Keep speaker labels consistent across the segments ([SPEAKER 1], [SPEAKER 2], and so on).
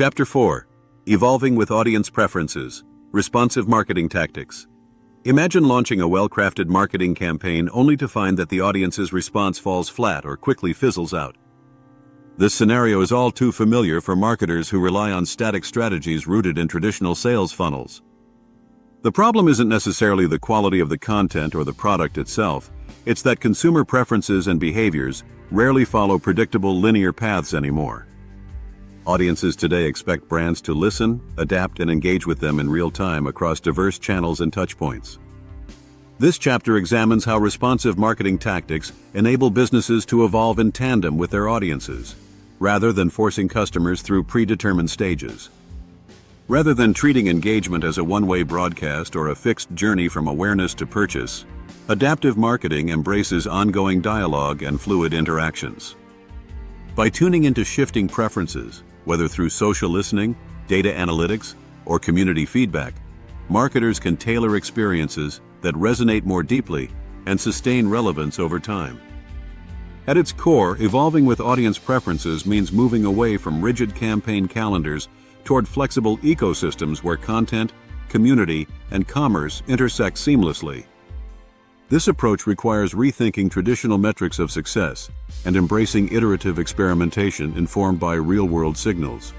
[SPEAKER 1] Chapter 4. Evolving with Audience Preferences. Responsive Marketing Tactics. Imagine launching a well-crafted marketing campaign only to find that the audience's response falls flat or quickly fizzles out. This scenario is all too familiar for marketers who rely on static strategies rooted in traditional sales funnels. The problem isn't necessarily the quality of the content or the product itself, it's that consumer preferences and behaviors rarely follow predictable linear paths anymore. Audiences today expect brands to listen, adapt, and engage with them in real time across diverse channels and touchpoints. This chapter examines how responsive marketing tactics enable businesses to evolve in tandem with their audiences, rather than forcing customers through predetermined stages. Rather than treating engagement as a one-way broadcast or a fixed journey from awareness to purchase, adaptive marketing embraces ongoing dialogue and fluid interactions. By tuning into shifting preferences, whether through social listening, data analytics, or community feedback, marketers can tailor experiences that resonate more deeply and sustain relevance over time. At its core, evolving with audience preferences means moving away from rigid campaign calendars toward flexible ecosystems where content, community, and commerce intersect seamlessly. This approach requires rethinking traditional metrics of success and embracing iterative experimentation informed by real-world signals.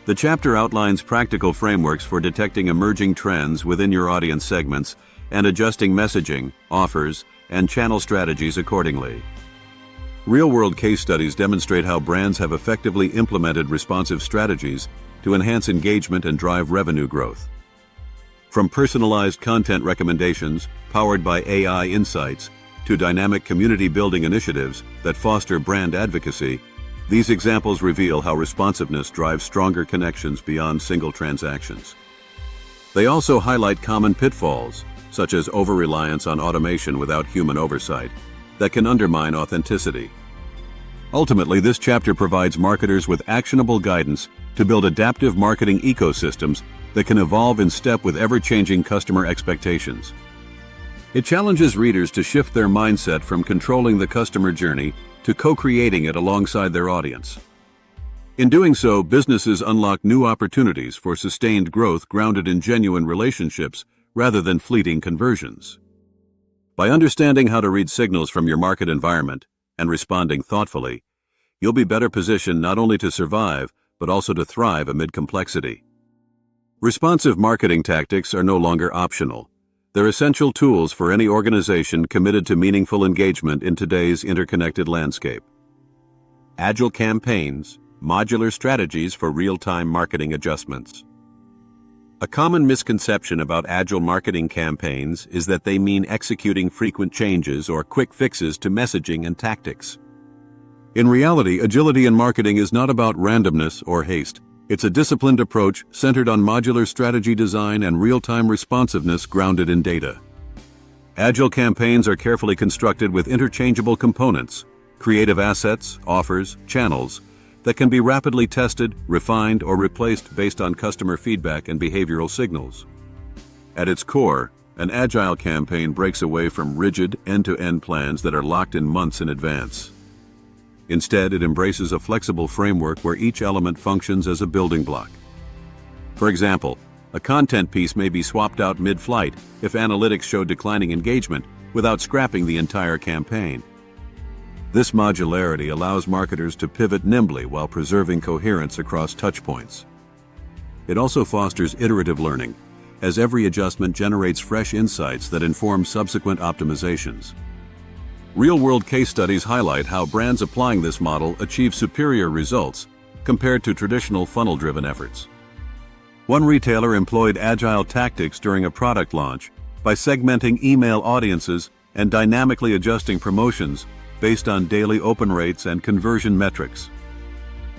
[SPEAKER 1] The chapter outlines practical frameworks for detecting emerging trends within your audience segments and adjusting messaging, offers, and channel strategies accordingly. Real-world case studies demonstrate how brands have effectively implemented responsive strategies to enhance engagement and drive revenue growth. From personalized content recommendations powered by AI insights to dynamic community-building initiatives that foster brand advocacy, these examples reveal how responsiveness drives stronger connections beyond single transactions. They also highlight common pitfalls, such as over-reliance on automation without human oversight, that can undermine authenticity. Ultimately, this chapter provides marketers with actionable guidance to build adaptive marketing ecosystems that can evolve in step with ever-changing customer expectations. It challenges readers to shift their mindset from controlling the customer journey to co-creating it alongside their audience. In doing so, businesses unlock new opportunities for sustained growth grounded in genuine relationships rather than fleeting conversions. By understanding how to read signals from your market environment and responding thoughtfully, you'll be better positioned not only to survive, but also to thrive amid complexity. Responsive marketing tactics are no longer optional. They're essential tools for any organization committed to meaningful engagement in today's interconnected landscape. Agile campaigns, modular strategies for real-time marketing adjustments. A common misconception about agile marketing campaigns is that they mean executing frequent changes or quick fixes to messaging and tactics. In reality, agility in marketing is not about randomness or haste. It's a disciplined approach centered on modular strategy design and real-time responsiveness grounded in data. Agile campaigns are carefully constructed with interchangeable components, creative assets, offers, channels, that can be rapidly tested, refined, or replaced based on customer feedback and behavioral signals. At its core, an agile campaign breaks away from rigid, end-to-end plans that are locked in months in advance. Instead, it embraces a flexible framework where each element functions as a building block. For example, a content piece may be swapped out mid-flight if analytics show declining engagement without scrapping the entire campaign. This modularity allows marketers to pivot nimbly while preserving coherence across touchpoints. It also fosters iterative learning, as every adjustment generates fresh insights that inform subsequent optimizations. Real-world case studies highlight how brands applying this model achieve superior results compared to traditional funnel-driven efforts. One retailer employed agile tactics during a product launch by segmenting email audiences and dynamically adjusting promotions based on daily open rates and conversion metrics.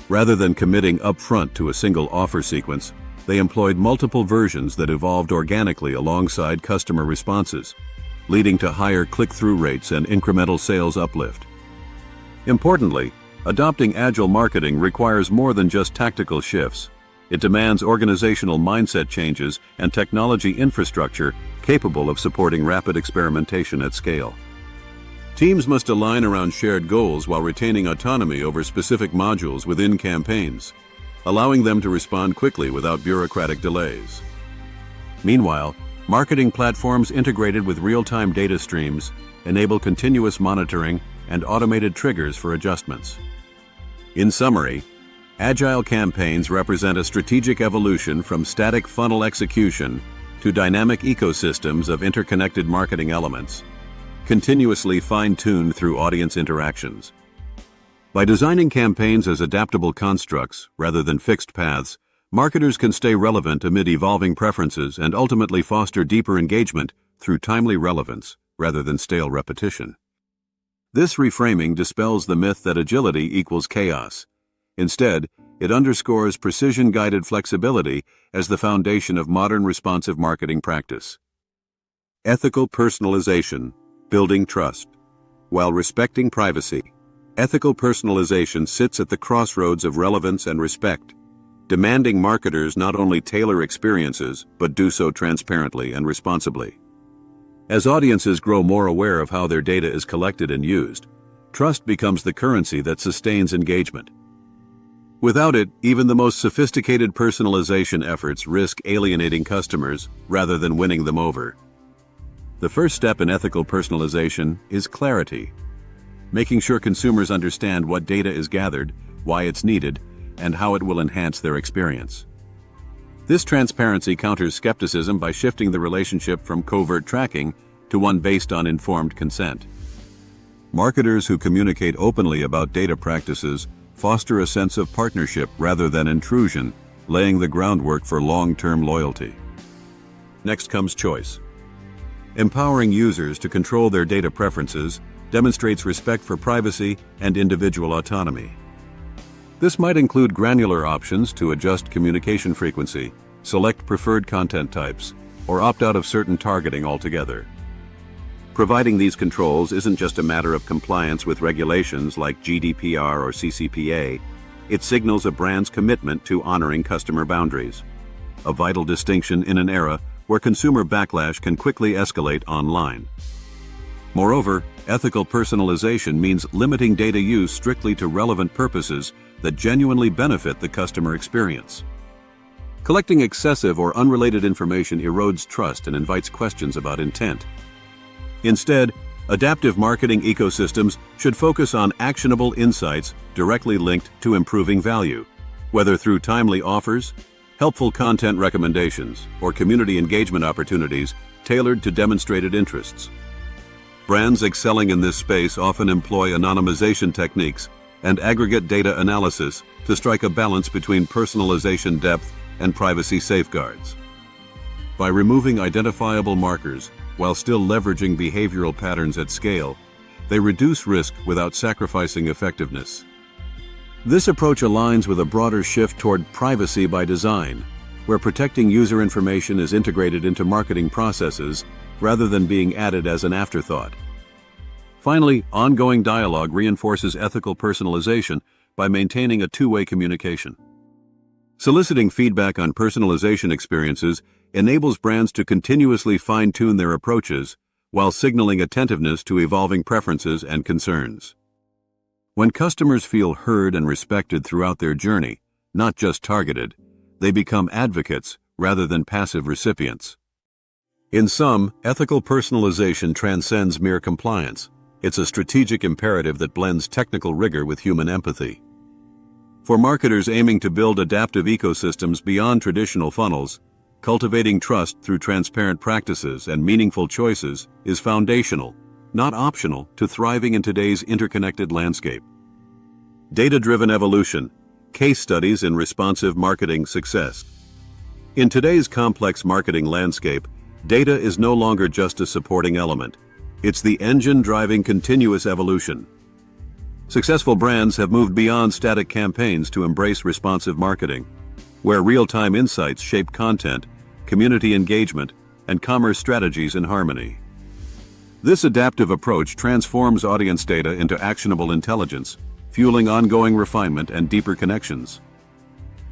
[SPEAKER 1] Rather than committing upfront to a single offer sequence, they employed multiple versions that evolved organically alongside customer responses, leading to higher click-through rates and incremental sales uplift. Importantly, adopting agile marketing requires more than just tactical shifts. It demands organizational mindset changes and technology infrastructure capable of supporting rapid experimentation at scale. Teams must align around shared goals while retaining autonomy over specific modules within campaigns. allowing them to respond quickly without bureaucratic delays. Meanwhile, marketing platforms integrated with real-time data streams enable continuous monitoring and automated triggers for adjustments. In summary, agile campaigns represent a strategic evolution from static funnel execution to dynamic ecosystems of interconnected marketing elements, continuously fine-tuned through audience interactions. By designing campaigns as adaptable constructs rather than fixed paths, marketers can stay relevant amid evolving preferences and ultimately foster deeper engagement through timely relevance rather than stale repetition. This reframing dispels the myth that agility equals chaos. Instead, it underscores precision-guided flexibility as the foundation of modern responsive marketing practice. Ethical personalization, building trust. While respecting privacy, ethical personalization sits at the crossroads of relevance and respect, demanding marketers not only tailor experiences, but do so transparently and responsibly. As audiences grow more aware of how their data is collected and used, trust becomes the currency that sustains engagement. Without it, even the most sophisticated personalization efforts risk alienating customers rather than winning them over. The first step in ethical personalization is clarity, making sure consumers understand what data is gathered, why it's needed, and how it will enhance their experience. This transparency counters skepticism by shifting the relationship from covert tracking to one based on informed consent. Marketers who communicate openly about data practices foster a sense of partnership rather than intrusion, laying the groundwork for long-term loyalty. Next comes choice. Empowering users to control their data preferences demonstrates respect for privacy and individual autonomy. This might include granular options to adjust communication frequency, select preferred content types, or opt out of certain targeting altogether. Providing these controls isn't just a matter of compliance with regulations like GDPR or CCPA, it signals a brand's commitment to honoring customer boundaries, a vital distinction in an era where consumer backlash can quickly escalate online. Moreover, ethical personalization means limiting data use strictly to relevant purposes that genuinely benefit the customer experience. Collecting excessive or unrelated information erodes trust and invites questions about intent. Instead, adaptive marketing ecosystems should focus on actionable insights directly linked to improving value, whether through timely offers, helpful content recommendations, or community engagement opportunities tailored to demonstrated interests. Brands excelling in this space often employ anonymization techniques and aggregate data analysis to strike a balance between personalization depth and privacy safeguards. By removing identifiable markers while still leveraging behavioral patterns at scale, they reduce risk without sacrificing effectiveness. This approach aligns with a broader shift toward privacy by design, where protecting user information is integrated into marketing processes rather than being added as an afterthought. Finally, ongoing dialogue reinforces ethical personalization by maintaining a two-way communication. Soliciting feedback on personalization experiences enables brands to continuously fine-tune their approaches while signaling attentiveness to evolving preferences and concerns. When customers feel heard and respected throughout their journey, not just targeted, they become advocates rather than passive recipients. In sum, ethical personalization transcends mere compliance. It's a strategic imperative that blends technical rigor with human empathy. For marketers aiming to build adaptive ecosystems beyond traditional funnels, cultivating trust through transparent practices and meaningful choices is foundational, not optional, to thriving in today's interconnected landscape. Data-driven evolution, case studies in responsive marketing success. In today's complex marketing landscape, data is no longer just a supporting element. It's the engine driving continuous evolution. Successful brands have moved beyond static campaigns to embrace responsive marketing, where real-time insights shape content, community engagement, and commerce strategies in harmony. This adaptive approach transforms audience data into actionable intelligence, fueling ongoing refinement and deeper connections.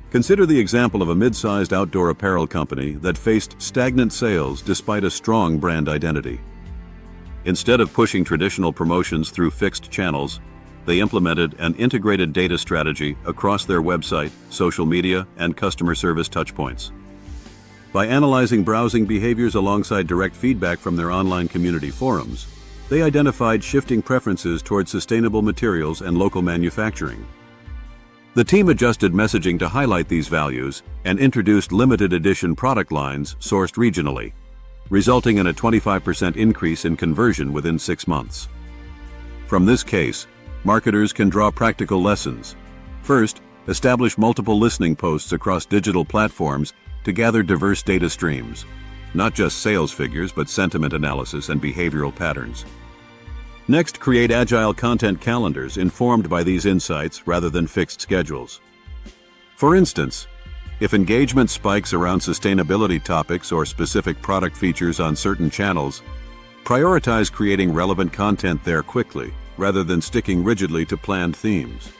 [SPEAKER 1] Consider the example of a mid-sized outdoor apparel company that faced stagnant sales despite a strong brand identity. Instead of pushing traditional promotions through fixed channels, they implemented an integrated data strategy across their website, social media, and customer service touchpoints. By analyzing browsing behaviors alongside direct feedback from their online community forums, they identified shifting preferences towards sustainable materials and local manufacturing. The team adjusted messaging to highlight these values and introduced limited edition product lines sourced regionally, resulting in a 25% increase in conversion within 6 months. From this case, marketers can draw practical lessons. First, establish multiple listening posts across digital platforms to gather diverse data streams, not just sales figures but sentiment analysis and behavioral patterns. Next, create agile content calendars informed by these insights rather than fixed schedules. For instance, if engagement spikes around sustainability topics or specific product features on certain channels, prioritize creating relevant content there quickly, rather than sticking rigidly to planned themes.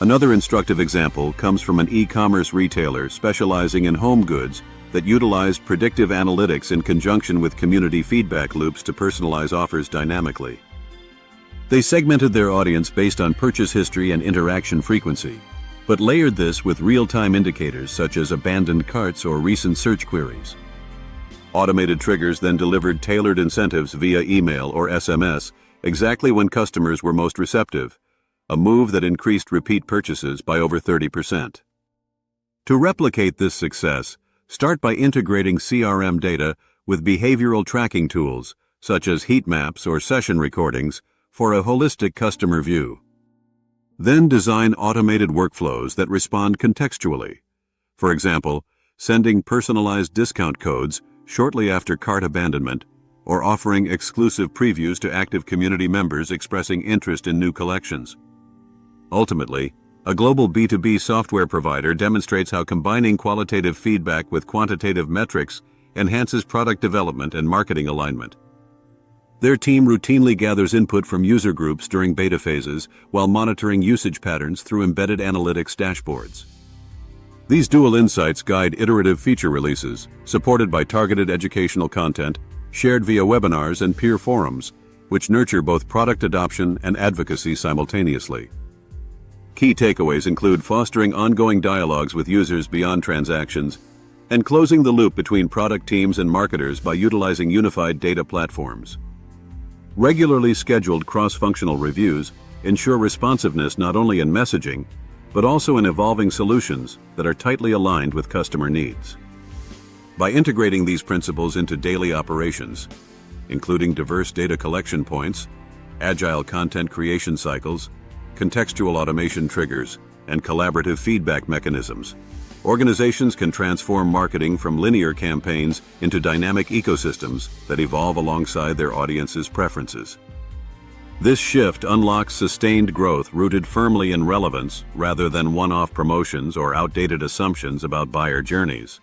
[SPEAKER 1] Another instructive example comes from an e-commerce retailer specializing in home goods that utilized predictive analytics in conjunction with community feedback loops to personalize offers dynamically. They segmented their audience based on purchase history and interaction frequency, but layered this with real-time indicators such as abandoned carts or recent search queries. Automated triggers then delivered tailored incentives via email or SMS exactly when customers were most receptive, a move that increased repeat purchases by over 30%. To replicate this success, start by integrating CRM data with behavioral tracking tools, such as heat maps or session recordings, for a holistic customer view. Then design automated workflows that respond contextually. For example, sending personalized discount codes shortly after cart abandonment, or offering exclusive previews to active community members expressing interest in new collections. Ultimately, a global B2B software provider demonstrates how combining qualitative feedback with quantitative metrics enhances product development and marketing alignment. Their team routinely gathers input from user groups during beta phases while monitoring usage patterns through embedded analytics dashboards. These dual insights guide iterative feature releases, supported by targeted educational content, shared via webinars and peer forums, which nurture both product adoption and advocacy simultaneously. Key takeaways include fostering ongoing dialogues with users beyond transactions and closing the loop between product teams and marketers by utilizing unified data platforms. Regularly scheduled cross-functional reviews ensure responsiveness not only in messaging, but also in evolving solutions that are tightly aligned with customer needs. By integrating these principles into daily operations, including diverse data collection points, agile content creation cycles, contextual automation triggers, and collaborative feedback mechanisms, organizations can transform marketing from linear campaigns into dynamic ecosystems that evolve alongside their audience's preferences. This shift unlocks sustained growth rooted firmly in relevance rather than one-off promotions or outdated assumptions about buyer journeys.